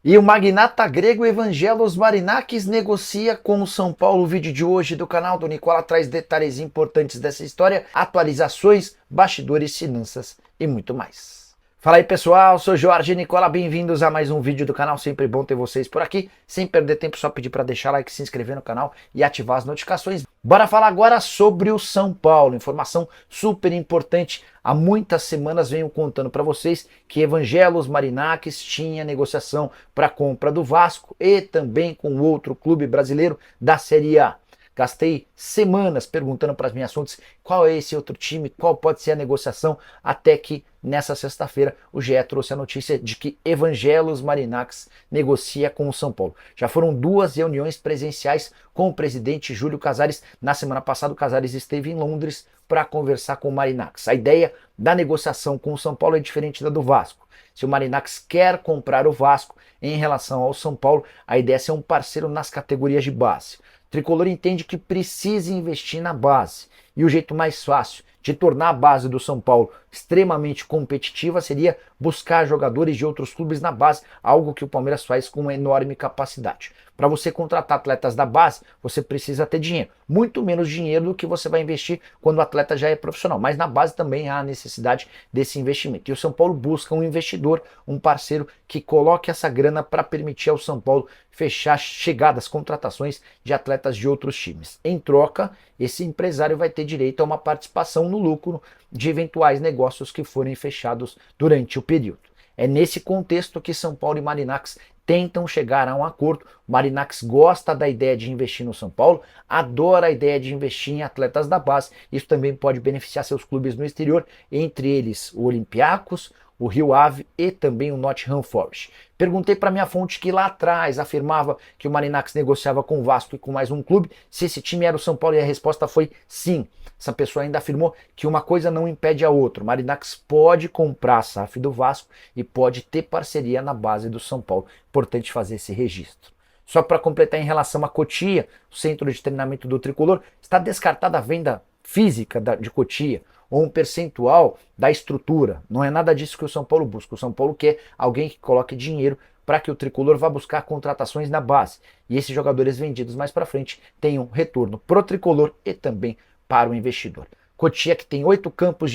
E o magnata grego Evangelos Marinakis negocia com o São Paulo. O vídeo de hoje do canal do Nicola traz detalhes importantes dessa história, atualizações, bastidores, finanças e muito mais. Fala aí pessoal, sou Jorge Nicola, bem-vindos a mais um vídeo do canal, sempre bom ter vocês por aqui. Sem perder tempo, só pedir para deixar like, se inscrever no canal e ativar as notificações. Bora falar agora sobre o São Paulo, informação super importante. Há muitas semanas venho contando para vocês que Evangelos Marinakis tinha negociação para compra do Vasco e também com outro clube brasileiro da Série A. Gastei semanas perguntando para as minhas fontes qual é esse outro time, qual pode ser a negociação, até que nessa sexta-feira o GE trouxe a notícia de que Evangelos Marinakis negocia com o São Paulo. Já foram duas reuniões presenciais com o presidente Júlio Casares. Na semana passada o Casares esteve em Londres para conversar com o Marinakis. A ideia da negociação com o São Paulo é diferente da do Vasco. Se o Marinakis quer comprar o Vasco em relação ao São Paulo, a ideia é ser um parceiro nas categorias de base. O Tricolor entende que precisa investir na base, e o jeito mais fácil de tornar a base do São Paulo extremamente competitiva seria buscar jogadores de outros clubes na base, algo que o Palmeiras faz com uma enorme capacidade. Para você contratar atletas da base, você precisa ter dinheiro, muito menos dinheiro do que você vai investir quando o atleta já é profissional, mas na base também há a necessidade desse investimento. E o São Paulo busca um investidor, um parceiro que coloque essa grana para permitir ao São Paulo fechar chegadas, contratações de atletas de outros times. Em troca, esse empresário vai ter direito a uma participação no lucro de eventuais negócios que forem fechados durante o período. É nesse contexto que São Paulo e Marinakis tentam chegar a um acordo. O Marinakis gosta da ideia de investir no São Paulo, adora a ideia de investir em atletas da base. Isso também pode beneficiar seus clubes no exterior, entre eles o Olympiacos, o Rio Ave e também o Nottingham Forest. Perguntei para minha fonte que lá atrás afirmava que o Marinakis negociava com o Vasco e com mais um clube, se esse time era o São Paulo, e a resposta foi sim. Essa pessoa ainda afirmou que uma coisa não impede a outra. O Marinakis pode comprar a SAF do Vasco e pode ter parceria na base do São Paulo. Importante fazer esse registro. Só para completar em relação a Cotia, o centro de treinamento do Tricolor, está descartada a venda física de Cotia ou um percentual da estrutura. Não é nada disso que o São Paulo busca. O São Paulo quer alguém que coloque dinheiro para que o Tricolor vá buscar contratações na base. E esses jogadores vendidos mais para frente tenham retorno pro Tricolor e também para o investidor. Cotia, que tem 8 campos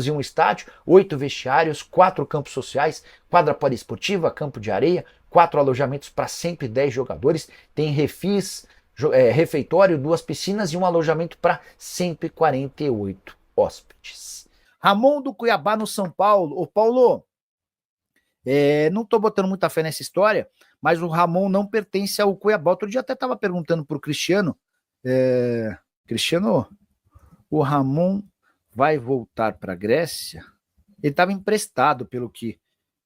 e um estádio, 8 vestiários, 4 campos sociais, quadra poliesportiva, campo de areia, 4 alojamentos para 110 jogadores, tem refis, refeitório, 2 piscinas e um alojamento para 148 hóspedes. Ramon do Cuiabá no São Paulo. Ô Paulo, não tô botando muita fé nessa história, mas o Ramon não pertence ao Cuiabá. Outro dia até tava perguntando pro Cristiano, Cristiano, o Ramon vai voltar para a Grécia? Ele estava emprestado pelo que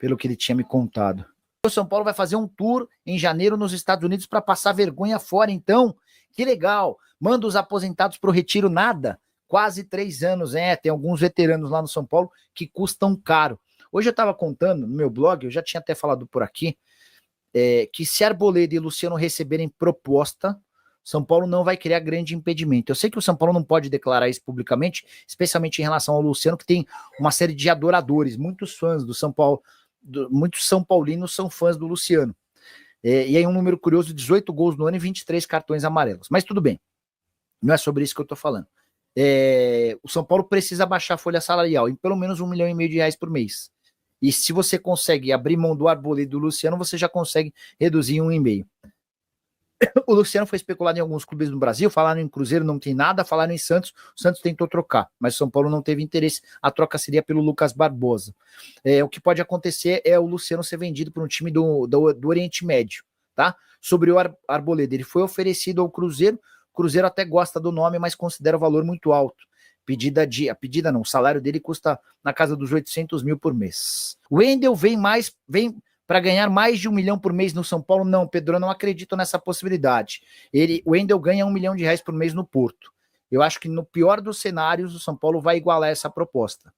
ele tinha me contado. O São Paulo vai fazer um tour em janeiro nos Estados Unidos para passar vergonha fora, então. Que legal. Manda os aposentados para o retiro nada. Quase 3 anos, tem alguns veteranos lá no São Paulo que custam caro. Hoje eu estava contando no meu blog, eu já tinha até falado por aqui, que se Arboleda e Luciano receberem proposta, São Paulo não vai criar grande impedimento. Eu sei que o São Paulo não pode declarar isso publicamente, especialmente em relação ao Luciano, que tem uma série de adoradores, muitos fãs do São Paulo, muitos São Paulinos são fãs do Luciano. E aí um número curioso, 18 gols no ano e 23 cartões amarelos. Mas tudo bem, não é sobre isso que eu tô falando. O São Paulo precisa baixar a folha salarial em pelo menos R$1,5 milhão por mês. E se você consegue abrir mão do Arboleda e do Luciano, você já consegue reduzir em 1,5. O Luciano foi especulado em alguns clubes no Brasil, falaram em Cruzeiro, não tem nada, falaram em Santos, o Santos tentou trocar, mas o São Paulo não teve interesse, a troca seria pelo Lucas Barbosa. O que pode acontecer é o Luciano ser vendido por um time do Oriente Médio, tá? Sobre o Arboleda, ele foi oferecido ao Cruzeiro, o Cruzeiro até gosta do nome, mas considera o valor muito alto. O salário dele custa na casa dos 800 mil por mês. O Wendel vem para ganhar mais de R$1 milhão por mês no São Paulo? Não, Pedro, eu não acredito nessa possibilidade. O Wendel ganha R$1 milhão por mês no Porto. Eu acho que no pior dos cenários, o São Paulo vai igualar essa proposta.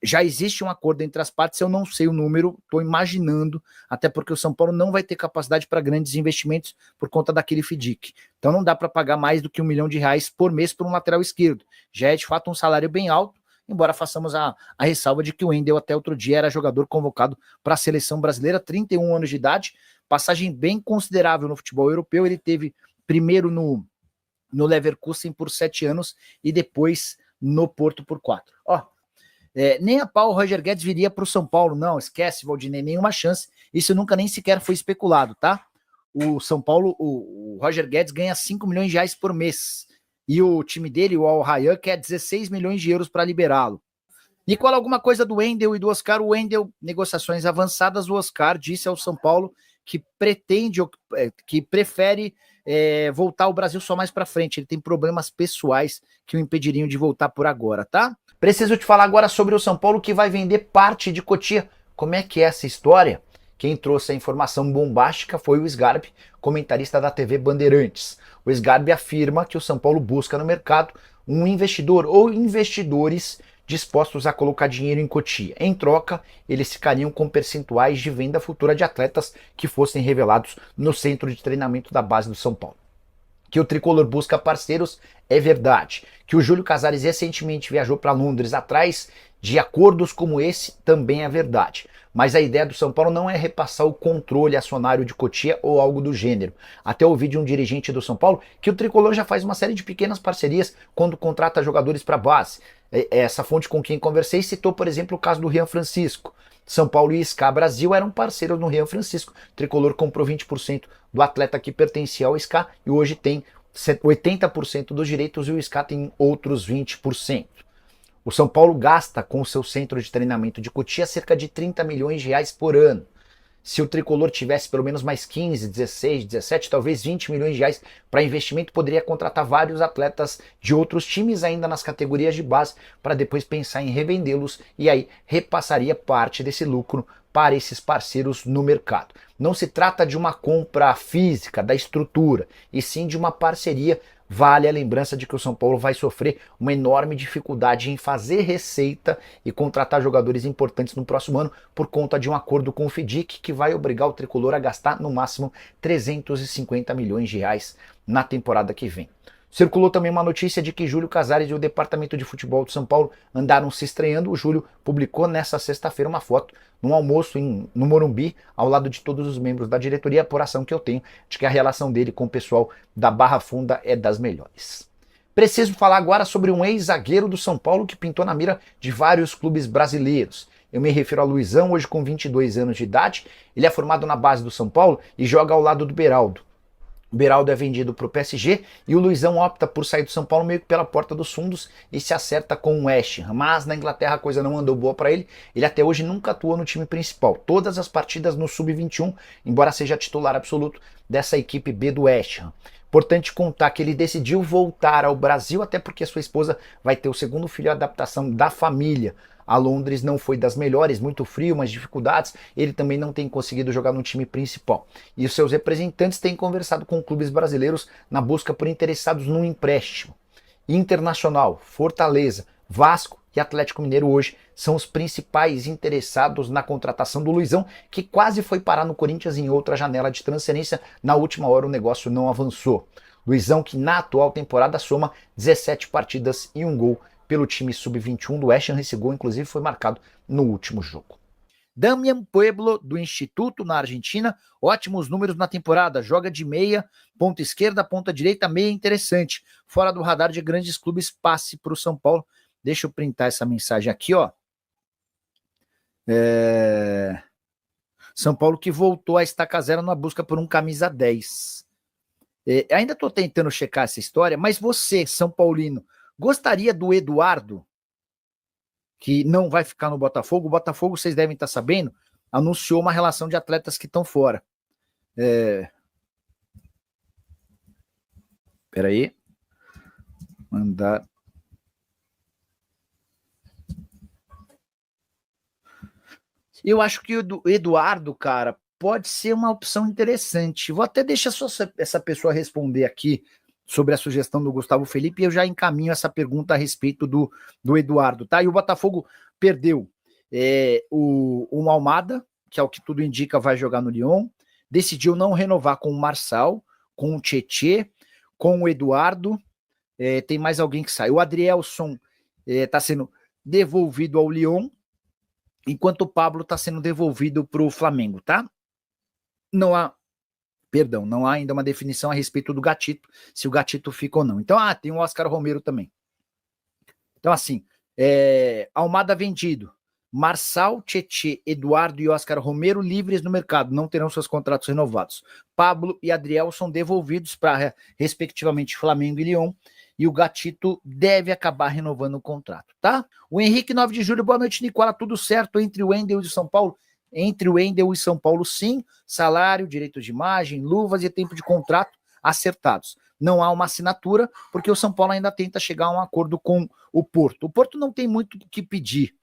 Já existe um acordo entre as partes, eu não sei o número, estou imaginando, até porque o São Paulo não vai ter capacidade para grandes investimentos por conta daquele FDIC. Então não dá para pagar mais do que R$1 milhão por mês por um lateral esquerdo. Já é de fato um salário bem alto, embora façamos a ressalva de que o Wendel até outro dia era jogador convocado para a seleção brasileira, 31 anos de idade, passagem bem considerável no futebol europeu. Ele teve primeiro no Leverkusen por 7 anos e depois no Porto por 4. Nem a pau o Roger Guedes viria para o São Paulo, não, esquece, Valdinei, nenhuma chance, isso nunca nem sequer foi especulado, tá? O São Paulo, o Roger Guedes ganha 5 milhões de reais por mês, e o time dele, o Al Rayyan, quer 16 milhões de euros para liberá-lo. Nicola, alguma coisa do Wendel e do Oscar? O Wendel, negociações avançadas, o Oscar disse ao São Paulo que prefere voltar ao Brasil só mais para frente, ele tem problemas pessoais que o impediriam de voltar por agora, tá? Preciso te falar agora sobre o São Paulo que vai vender parte de Cotia. Como é que é essa história? Quem trouxe a informação bombástica foi o Sgarbi, comentarista da TV Bandeirantes. O Sgarbi afirma que o São Paulo busca no mercado um investidor ou investidores dispostos a colocar dinheiro em Cotia. Em troca, eles ficariam com percentuais de venda futura de atletas que fossem revelados no centro de treinamento da base do São Paulo. Que o Tricolor busca parceiros é verdade. Que o Júlio Casares recentemente viajou para Londres atrás de acordos como esse também é verdade. Mas a ideia do São Paulo não é repassar o controle acionário de Cotia ou algo do gênero. Até ouvi de um dirigente do São Paulo que o Tricolor já faz uma série de pequenas parcerias quando contrata jogadores para base. Essa fonte com quem conversei citou, por exemplo, o caso do Rian Francisco. São Paulo e SCA Brasil eram parceiros no Rian Francisco. O Tricolor comprou 20% do atleta que pertencia ao SCA e hoje tem 80% dos direitos e o SCA tem outros 20%. O São Paulo gasta com o seu centro de treinamento de Cotia cerca de 30 milhões de reais por ano. Se o Tricolor tivesse pelo menos mais 15, 16, 17, talvez 20 milhões de reais para investimento, poderia contratar vários atletas de outros times ainda nas categorias de base para depois pensar em revendê-los e aí repassaria parte desse lucro para esses parceiros no mercado. Não se trata de uma compra física da estrutura, e sim de uma parceria. Vale a lembrança de que o São Paulo vai sofrer uma enorme dificuldade em fazer receita e contratar jogadores importantes no próximo ano por conta de um acordo com o FIDIC que vai obrigar o Tricolor a gastar no máximo 350 milhões de reais na temporada que vem. Circulou também uma notícia de que Júlio Casares e o departamento de futebol do São Paulo andaram se estranhando. O Júlio publicou nessa sexta-feira uma foto num almoço no Morumbi, ao lado de todos os membros da diretoria, por ação que eu tenho de que a relação dele com o pessoal da Barra Funda é das melhores. Preciso falar agora sobre um ex-zagueiro do São Paulo que pintou na mira de vários clubes brasileiros. Eu me refiro a Luizão, hoje com 22 anos de idade. Ele é formado na base do São Paulo e joga ao lado do Beraldo. O Beraldo é vendido para o PSG e o Luizão opta por sair do São Paulo meio que pela porta dos fundos e se acerta com o West Ham. Mas na Inglaterra a coisa não andou boa para ele. Ele até hoje nunca atuou no time principal. Todas as partidas no Sub-21, embora seja titular absoluto dessa equipe B do West Ham. Importante contar que ele decidiu voltar ao Brasil, até porque sua esposa vai ter o segundo filho, a adaptação da família a Londres não foi das melhores, muito frio, umas dificuldades, ele também não tem conseguido jogar no time principal. E os seus representantes têm conversado com clubes brasileiros na busca por interessados num empréstimo. Internacional, Fortaleza, Vasco e Atlético Mineiro hoje são os principais interessados na contratação do Luizão, que quase foi parar no Corinthians em outra janela de transferência. Na última hora o negócio não avançou. Luizão, que na atual temporada soma 17 partidas e um gol pelo time Sub-21 do West Ham. Esse gol, inclusive, foi marcado no último jogo. Damian Pueblo, do Instituto, na Argentina, ótimos números na temporada, joga de meia, ponta esquerda, ponta direita, meia interessante, fora do radar de grandes clubes, passe para o São Paulo. Deixa eu printar essa mensagem aqui, ó. São Paulo que voltou a estaca zero na busca por um camisa 10. Ainda estou tentando checar essa história, mas você, São Paulino, gostaria do Eduardo, que não vai ficar no Botafogo? O Botafogo, vocês devem estar sabendo, anunciou uma relação de atletas que estão fora. Peraí. Mandar. Eu acho que o Eduardo, cara, pode ser uma opção interessante. Vou até deixar só essa pessoa responder aqui sobre a sugestão do Gustavo Felipe, e eu já encaminho essa pergunta a respeito do Eduardo, tá? E o Botafogo perdeu o Almada, que é o que tudo indica vai jogar no Lyon, decidiu não renovar com o Marçal, com o Tietê, com o Eduardo, tem mais alguém que sai. O Adrielson está sendo devolvido ao Lyon, enquanto o Pablo está sendo devolvido para o Flamengo, tá? Não há ainda uma definição a respeito do Gatito, se o Gatito fica ou não. Então, tem o Oscar Romero também. Então, assim, Almada vendido, Marçal, Tietê, Eduardo e Oscar Romero livres no mercado, não terão seus contratos renovados. Pablo e Adriel são devolvidos para, respectivamente, Flamengo e Lyon, e o Gatito deve acabar renovando o contrato, tá? O Henrique, 9 de julho, boa noite, Nicola, tudo certo entre o Wendel e São Paulo? Entre o Wendel e São Paulo, sim, salário, direitos de imagem, luvas e tempo de contrato acertados. Não há uma assinatura, porque o São Paulo ainda tenta chegar a um acordo com o Porto. O Porto não tem muito o que pedir,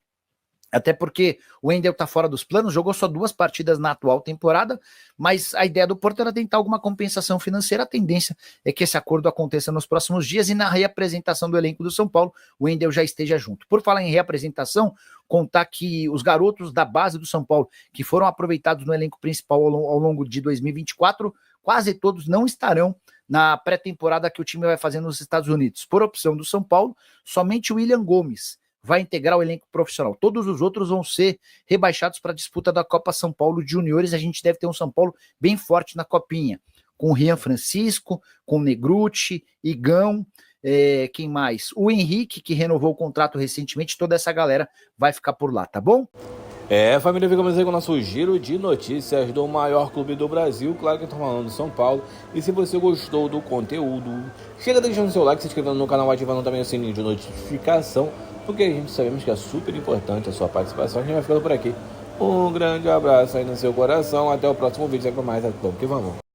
até porque o Wendel está fora dos planos, jogou só 2 partidas na atual temporada, mas a ideia do Porto era tentar alguma compensação financeira. A tendência é que esse acordo aconteça nos próximos dias e na reapresentação do elenco do São Paulo, o Wendel já esteja junto. Por falar em reapresentação, contar que os garotos da base do São Paulo, que foram aproveitados no elenco principal ao longo de 2024, quase todos não estarão na pré-temporada que o time vai fazer nos Estados Unidos. Por opção do São Paulo, somente o William Gomes vai integrar o elenco profissional. Todos os outros vão ser rebaixados para a disputa da Copa São Paulo de Juniores. A gente deve ter um São Paulo bem forte na Copinha, com o Rian Francisco, com o Negrucci, Igão, quem mais? O Henrique, que renovou o contrato recentemente. Toda essa galera vai ficar por lá, tá bom? Família, ficamos aí com o nosso giro de notícias do maior clube do Brasil, claro que eu tô falando do São Paulo. E se você gostou do conteúdo, chega deixando seu like, se inscrevendo no canal, ativando também o sininho de notificação, porque a gente sabemos que é super importante a sua participação. A gente vai ficando por aqui. Um grande abraço aí no seu coração, até o próximo vídeo, sempre mais, vamos que vamos.